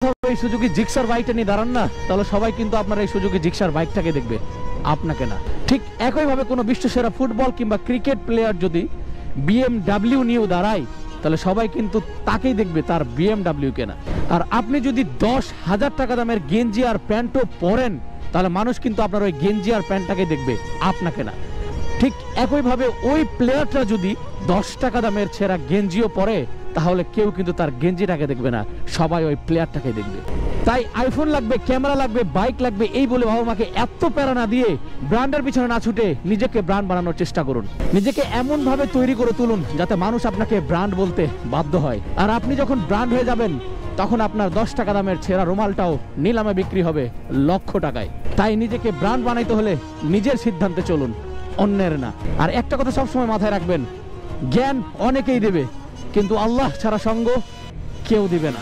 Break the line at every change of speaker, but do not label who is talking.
এই Suzuki Gixxer বাইকটা নিয়ে দাঁড়ান না, তাহলে সবাই কিন্তু আপনার এই সুজুকি জিক্সার বাইকটাকে দেখবে, আপনাকে না। ঠিক একইভাবে কোনো বিশ্বসেরা ফুটবল কিংবা ক্রিকেট প্লেয়ার যদি BMW নিয়েও দাঁড়ায়, তাহলে সবাই কিন্তু তাকেই দেখবে, তার BMW কে না। আর আপনি যদি 10,000 টাকা দামের গেঞ্জি আর প্যান্টও পরেন, তাহলে মানুষ কিন্তু আপনার ওই গেঞ্জি আর প্যান্টটাকে দেখবে, আপনাকে না। ঠিক একইভাবে ওই প্লেয়ারটা যদি 10 টাকা দামের ছেঁড়া গেঞ্জিও পরে, তাহলে কেউ কিন্তু তার গেঞ্জিটাকে দেখবে না, সবাই ওই প্লেয়ারটাকে দেখবে। তাই আইফোন লাগবে, ক্যামেরা লাগবে, বাইক লাগবে এই বলে বাবা মাকে এত প্যারা না দিয়ে ব্র্যান্ডের পিছনে না ছুটে নিজেকে ব্র্যান্ড বানানোর চেষ্টা করুন। নিজেকে এমন ভাবে তৈরি করে তুলুন যাতে মানুষ আপনাকে ব্র্যান্ড বলতে বাধ্য হয়। আর আপনি যখন ব্র্যান্ড হয়ে যাবেন, তখন আপনার 10 টাকা দামের ছেঁড়া রুমালটাও নিলামে বিক্রি হবে লক্ষ টাকায়। তাই নিজেকে ব্র্যান্ড বানাইতে হলে নিজের সিদ্ধান্তে চলুন, অন্যের না। আর একটা কথা সবসময় মাথায় রাখবেন, জ্ঞান অনেকেই দেবে, কিন্তু আল্লাহ ছাড়া সঙ্গ কেউ দিবে না।